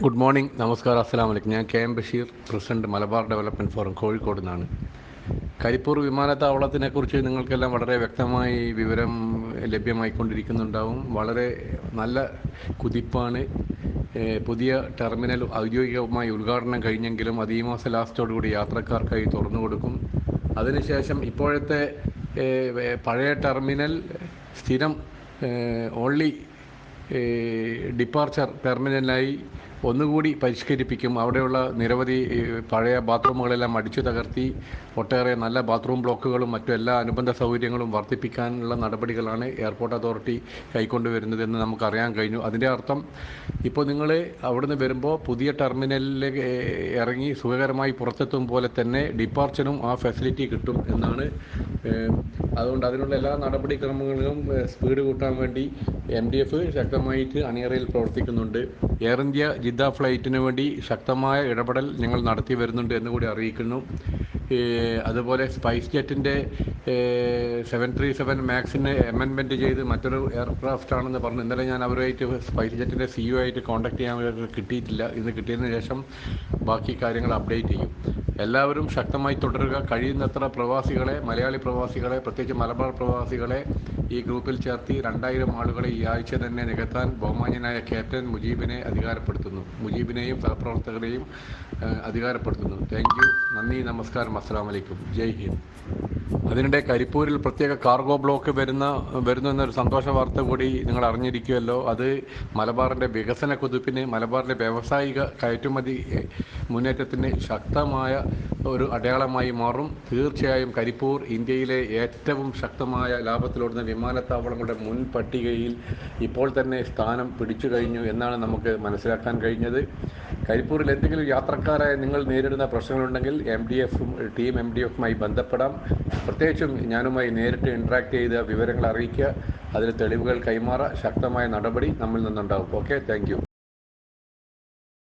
Good morning, നമസ്കാരം, അസ്സലാമു അലൈക്കും. ഞാൻ K M Basheer, president Malabar development forum, Kozhikode നിന്നാണ്. കരിപ്പൂർ വിമാനത്താവളത്തിനെക്കുറിച്ച് നിങ്ങൾക്കെല്ലാം വളരെ വ്യക്തമായി വിവരം ലഭ്യമായിക്കൊണ്ടിരിക്കുന്നുണ്ടാവും. വളരെ നല്ല കുതിപ്പാണ്. പുതിയ ടെർമിനൽ ഔദ്യോഗികമായി ഉദ്ഘാടനം കഴിഞ്ഞെങ്കിലും അത് ഈ മാസം ലാസ്റ്റോടുകൂടി യാത്രക്കാർക്കായി തുറന്നു കൊടുക്കും. അതിനുശേഷം ഇപ്പോഴത്തെ പഴയ ടെർമിനൽ സ്ഥിരം ഓൺലി ഡിപ്പാർച്ചർ ടെർമിനലായി ഒന്നുകൂടി പരിഷ്കരിപ്പിക്കും. അവിടെയുള്ള നിരവധി പഴയ ബാത്റൂമുകളെല്ലാം അടിച്ചു തകർത്തി ഒട്ടേറെ നല്ല ബാത്റൂം ബ്ലോക്കുകളും മറ്റു എല്ലാ അനുബന്ധ സൗകര്യങ്ങളും വർദ്ധിപ്പിക്കാനുള്ള നടപടികളാണ് എയർപോർട്ട് അതോറിറ്റി കൈക്കൊണ്ടുവരുന്നതെന്ന് നമുക്കറിയാൻ കഴിഞ്ഞു. അതിൻ്റെ അർത്ഥം ഇപ്പോൾ നിങ്ങൾ അവിടുന്ന് വരുമ്പോൾ പുതിയ ടെർമിനലിലേക്ക് ഇറങ്ങി സുഖകരമായി പുറത്തെത്തും പോലെ തന്നെ ഡിപ്പാർച്ചറും ആ ഫെസിലിറ്റി കിട്ടും എന്നാണ്. അതുകൊണ്ട് അതിനുള്ള എല്ലാ നടപടിക്രമങ്ങളിലും സ്പീഡ് കൂട്ടാൻ വേണ്ടി MDF ശക്തമായിട്ട് അണിയറയിൽ പ്രവർത്തിക്കുന്നുണ്ട്. എയർ ഇന്ത്യ ജിദ്ദ ഫ്ലൈറ്റിന് വേണ്ടി ശക്തമായ ഇടപെടൽ ഞങ്ങൾ നടത്തി വരുന്നുണ്ട് എന്നുകൂടി അറിയിക്കുന്നു. അതുപോലെ സ്പൈസ് ജെറ്റിൻ്റെ 737 മാക്സിന് അമെൻമെൻറ്റ് ചെയ്ത് മറ്റൊരു എയർക്രാഫ്റ്റ് ആണെന്ന് പറഞ്ഞു. ഇന്നലെ ഞാൻ അവരുമായിട്ട് സ്പൈസ് ജെറ്റിൻ്റെ CEO ആയിട്ട് കോൺടാക്ട് ചെയ്യാൻ കിട്ടിയിട്ടില്ല. ഇന്ന് കിട്ടിയതിന് ശേഷം ബാക്കി കാര്യങ്ങൾ അപ്ഡേറ്റ് ചെയ്യും. എല്ലാവരും ശക്തമായി തുടരുക. കഴിയുന്നത്ര പ്രവാസികളെ, മലയാളി പ്രവാസികളെ, പ്രത്യേകിച്ച് മലബാർ പ്രവാസികളെ ഈ ഗ്രൂപ്പിൽ ചേർത്തി 2000 ആളുകളെ ഈ ആഴ്ച തന്നെ നികത്താൻ ബഹുമാന്യനായ ക്യാപ്റ്റൻ മുജീബിനെയും സഹപ്രവർത്തകരെയും അധികാരപ്പെടുത്തുന്നു. Thank you. നന്ദി, നമസ്കാരം, അസ്സലാമു അലൈക്കും, ജയ് ഹിന്ദ്. അതിനിടെ കരിപ്പൂരിൽ പ്രത്യേക കാർഗോ ബ്ലോക്ക് വരുന്നു എന്നൊരു സന്തോഷ വാർത്ത കൂടി നിങ്ങൾ അറിഞ്ഞിരിക്കുമല്ലോ. അത് മലബാറിൻ്റെ വികസന കുതിപ്പിന്, മലബാറിലെ വ്യാവസായിക കയറ്റുമതി മുന്നേറ്റത്തിന് ശക്തമായ ഒരു അടയാളമായി മാറും. തീർച്ചയായും കരിപ്പൂർ ഇന്ത്യയിലെ ഏറ്റവും ശക്തമായ ലാഭത്തിലോടുന്ന വിമാനത്താവളങ്ങളുടെ മുൻപട്ടികയിൽ ഇപ്പോൾ തന്നെ സ്ഥാനം പിടിച്ചു കഴിഞ്ഞു എന്നാണ് നമുക്ക് മനസ്സിലാക്കാൻ കഴിഞ്ഞത്. കരിപ്പൂരിൽ എന്തെങ്കിലും യാത്രക്കാരായ നിങ്ങൾ നേരിടുന്ന പ്രശ്നങ്ങളുണ്ടെങ്കിൽ ടീം MDFുമായി ബന്ധപ്പെടാം. പ്രത്യേകിച്ചും ഞാനുമായി നേരിട്ട് ഇൻട്രാക്ട് ചെയ്ത് വിവരങ്ങൾ അറിയിക്കുക. അതിൽ തെളിവുകൾ കൈമാറുക. ശക്തമായ നടപടി നമ്മിൽ നിന്നുണ്ടാകും. Okay, thank you.